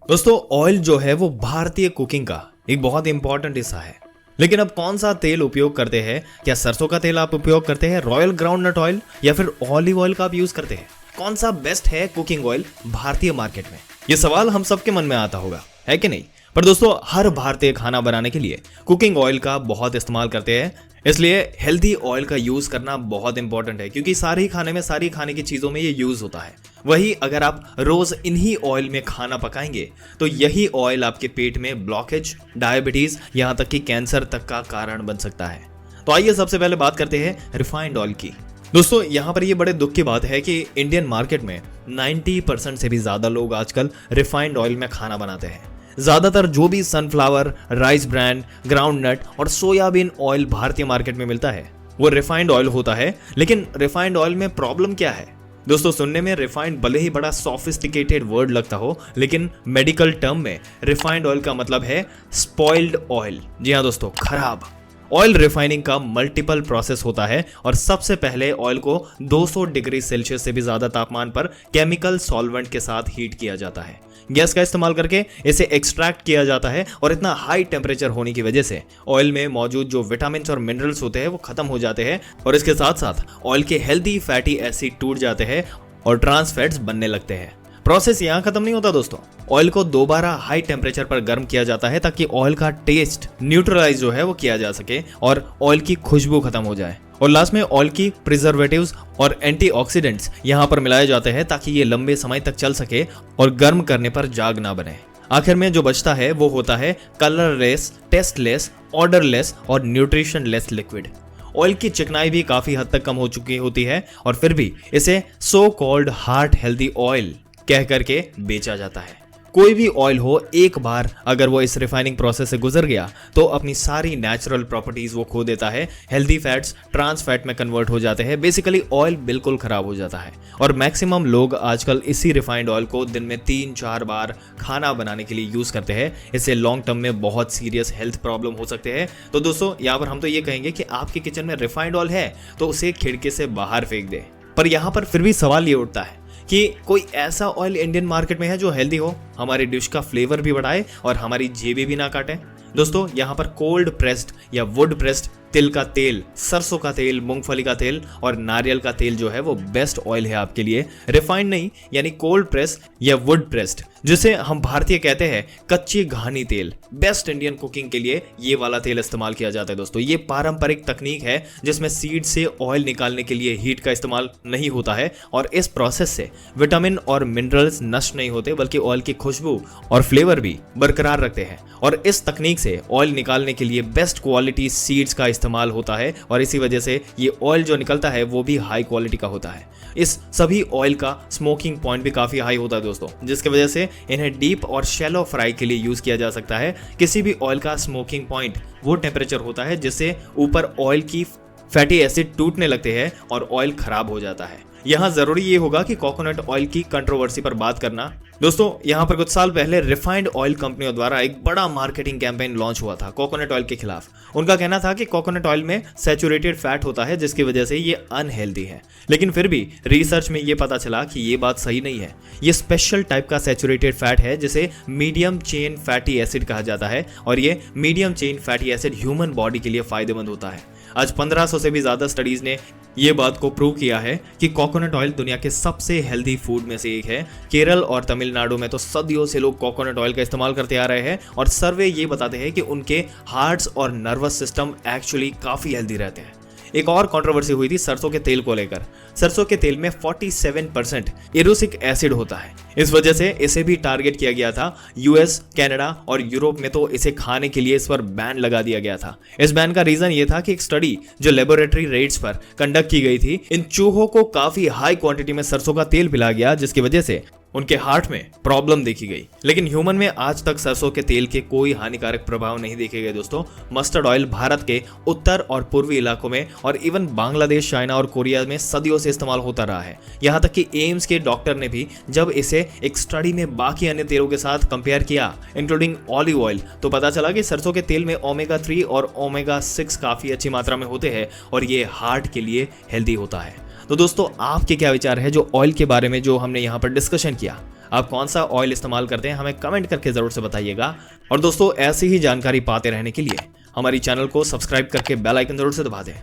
दोस्तों ऑयल जो है वो भारतीय कुकिंग का एक बहुत इंपॉर्टेंट हिस्सा है। लेकिन अब कौन सा तेल उपयोग करते हैं? क्या सरसों का तेल आप उपयोग करते हैं, रॉयल ग्राउंडनट ऑयल, या फिर ऑलिव ऑयल का आप यूज करते हैं? कौन सा बेस्ट है कुकिंग ऑयल भारतीय मार्केट में? ये सवाल हम सबके मन में आता होगा, है कि नहीं? पर दोस्तों हर भारतीय खाना बनाने के लिए कुकिंग ऑयल का बहुत इस्तेमाल करते हैं, इसलिए हेल्दी ऑयल का यूज करना बहुत इंपॉर्टेंट है, क्योंकि सारे ही खाने में, सारी खाने की चीजों में ये यूज होता है। वही अगर आप रोज इन्हीं ऑयल में खाना पकाएंगे तो यही ऑयल आपके पेट में ब्लॉकेज, डायबिटीज, यहाँ तक कि कैंसर तक का कारण बन सकता है। तो आइए सबसे पहले बात करते हैं रिफाइंड ऑयल की। दोस्तों यहाँ पर ये बड़े दुख की बात है कि इंडियन मार्केट में 90% से भी ज्यादा लोग आजकल रिफाइंड ऑयल में खाना बनाते हैं। ज्यादातर जो भी सनफ्लावर, राइस ब्रांड, ग्राउंडनट और सोयाबीन ऑयल भारतीय मार्केट में मिलता है वो रिफाइंड ऑयल होता है। लेकिन रिफाइंड ऑयल में प्रॉब्लम क्या है? दोस्तों सुनने में रिफाइंड भले ही बड़ा सोफिस्टिकेटेड वर्ड लगता हो, लेकिन मेडिकल टर्म में रिफाइंड ऑयल का मतलब है स्पॉइल्ड ऑयल। जी हाँ दोस्तों, खराब ऑयल। रिफाइनिंग का मल्टीपल प्रोसेस होता है और सबसे पहले ऑयल को 200 डिग्री सेल्सियस से भी ज्यादा तापमान पर केमिकल सॉल्वेंट के साथ हीट किया जाता है। गैस का इस्तेमाल करके इसे एक्सट्रैक्ट किया जाता है और इतना हाई टेम्परेचर होने की वजह से ऑयल में मौजूद जो विटामिन और मिनरल्स होते हैं वो खत्म हो जाते हैं और इसके साथ साथ ऑयल के हेल्दी फैटी एसिड टूट जाते हैं और ट्रांस फैट्स बनने लगते हैं। प्रोसेस यहाँ खत्म नहीं होता दोस्तों, ऑयल को दोबारा हाई टेम्परेचर पर गर्म किया जाता है ताकि ऑयल का टेस्ट न्यूट्रलाइज जो है वो किया जा सके और ऑयल की खुशबू खत्म हो जाए। और लास्ट में ऑयल की प्रिजर्वेटिव्स और एंटीऑक्सीडेंट्स यहाँ पर मिलाए जाते हैं ताकि ये लंबे समय तक चल सके और गर्म करने पर जाग ना बने। आखिर में जो बचता है वो होता है कलरलेस, टेस्टलेस, ऑर्डरलेस और न्यूट्रिशनलेस लिक्विड। ऑयल की चिकनाई भी काफी हद तक कम हो चुकी होती है और फिर भी इसे so called heart healthy oil कह करके बेचा जाता है। कोई भी ऑयल हो, एक बार अगर वो इस रिफाइनिंग प्रोसेस से गुजर गया तो अपनी सारी नेचुरल प्रॉपर्टीज वो खो देता है। हेल्दी फैट्स ट्रांस फैट में कन्वर्ट हो जाते हैं। बेसिकली ऑयल बिल्कुल खराब हो जाता है और मैक्सिमम लोग आजकल इसी रिफाइंड ऑयल को दिन में 3-4 बार खाना बनाने के लिए यूज करते हैं। इससे लॉन्ग टर्म में बहुत सीरियस हेल्थ प्रॉब्लम हो सकते हैं। तो दोस्तों यहाँ पर हम तो ये कहेंगे कि आपके किचन में रिफाइंड ऑयल है तो उसे खिड़की से बाहर फेंक दे। पर यहाँ पर फिर भी सवाल ये उठता है कि कोई ऐसा ऑयल इंडियन मार्केट में है जो हेल्दी हो, हमारी डिश का फ्लेवर भी बढ़ाए और हमारी जेबी भी ना काटे? दोस्तों यहाँ पर कोल्ड प्रेस्ड या वुड प्रेस्ड तिल का तेल, सरसों का तेल, मूंगफली का तेल और नारियल का तेल जो है वो बेस्ट ऑयल है आपके लिए। रिफाइंड नहीं, यानी कोल्ड प्रेस या वुड प्रेस्ड, जिसे हम भारतीय कहते हैं कच्ची घानी तेल। बेस्ट इंडियन कुकिंग के लिए ये वाला तेल इस्तेमाल किया जाता है दोस्तों। ये पारंपरिक तकनीक है जिसमें सीड से ऑयल निकालने के लिए हीट का इस्तेमाल नहीं होता है और इस प्रोसेस से विटामिन और मिनरल्स नष्ट नहीं होते बल्कि ऑयल की खुशबू और फ्लेवर भी बरकरार रखते हैं। और इस तकनीक से ऑयल निकालने के लिए बेस्ट क्वालिटी सीड्स का इस्तेमाल होता है और इसी वजह से ये ऑयल जो निकलता है वो भी हाई क्वालिटी का होता है। इस सभी ऑयल का स्मोकिंग पॉइंट भी काफी हाई होता है दोस्तों, जिसकी वजह से इन्हें डीप और शैलो फ्राई के लिए यूज किया जा सकता है। किसी भी ऑयल का स्मोकिंग पॉइंट वो टेम्परेचर होता है जिससे ऊपर ऑयल की फैटी एसिड टूटने लगते हैं और ऑयल खराब हो जाता है। यहाँ जरूरी ये होगा कि कोकोनट ऑयल की कंट्रोवर्सी पर बात करना। दोस्तों यहाँ पर कुछ साल पहले रिफाइंड ऑयल कंपनियों द्वारा एक बड़ा मार्केटिंग कैंपेन लॉन्च हुआ था कोकोनट ऑयल के खिलाफ। उनका कहना था कि कोकोनट ऑयल में सैचुरेटेड फैट होता है जिसकी वजह से ये अनहेल्दी है। लेकिन फिर भी रिसर्च में ये पता चला कि ये बात सही नहीं है। ये स्पेशल टाइप का सैचुरेटेड फैट है जिसे मीडियम चेन फैटी एसिड कहा जाता है और ये medium chain fatty acid human body के लिए फायदेमंद होता है। आज 1500 से भी ज्यादा स्टडीज ने ये बात को प्रूव किया है कि कोकोनट ऑयल दुनिया के सबसे हेल्दी फूड में से एक है। केरल और तमिलनाडु में तो सदियों से लोग कोकोनट ऑयल का इस्तेमाल करते आ रहे हैं और सर्वे ये बताते हैं कि उनके हार्ट्स और नर्वस सिस्टम एक्चुअली काफी हेल्दी रहते हैं। एक और कंट्रोवर्सी हुई थी सरसों के तेल को लेकर। सरसों के तेल में 47% एरोसिक एसिड होता है। इस वजह से इसे भी टारगेट किया गया था। यूएस, कनाडा और यूरोप में तो इसे खाने के लिए इस पर बैन लगा दिया गया था। इस बैन का रीजन ये था कि एक स्टडी जो लेबोरेटरी रेट्स पर कंडक्ट की गई थी, इन चूहों को काफी हाई क्वांटिटी में सरसों का तेल पिलाया गया जिसकी वजह से उनके हार्ट में प्रॉब्लम देखी गई। लेकिन ह्यूमन में आज तक सरसों के तेल के कोई हानिकारक प्रभाव नहीं देखे गए दोस्तों। मस्टर्ड ऑयल भारत के उत्तर और पूर्वी इलाकों में और इवन बांग्लादेश, चाइना और कोरिया में सदियों से इस्तेमाल होता रहा है। यहाँ तक कि एम्स के डॉक्टर ने भी जब इसे एक स्टडी में बाकी अन्य तेलों के साथ कंपेयर किया इंक्लूडिंग ऑलिव ऑयल, तो पता चला कि सरसों के तेल में ओमेगा 3 और ओमेगा 6 काफी अच्छी मात्रा में होते हैं और ये हार्ट के लिए हेल्दी होता है। तो दोस्तों आपके क्या विचार है जो ऑयल के बारे में जो हमने यहाँ पर डिस्कशन किया? आप कौन सा ऑयल इस्तेमाल करते हैं हमें कमेंट करके जरूर से बताइएगा। और दोस्तों ऐसी ही जानकारी पाते रहने के लिए हमारी चैनल को सब्सक्राइब करके बेल आइकन जरूर से दबा दें।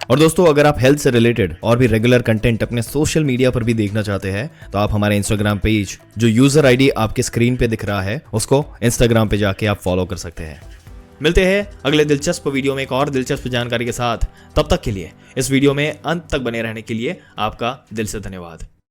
और दोस्तों अगर आप हेल्थ से रिलेटेड और भी रेगुलर कंटेंट अपने सोशल मीडिया पर भी देखना चाहते हैं तो आप हमारे इंस्टाग्राम पेज जो यूजर आईडी आपके स्क्रीन पे दिख रहा है उसको इंस्टाग्राम पे जाके आप फॉलो कर सकते हैं। मिलते हैं अगले दिलचस्प वीडियो में एक और दिलचस्प जानकारी के साथ। तब तक के लिए इस वीडियो में अंत तक बने रहने के लिए आपका दिल से धन्यवाद।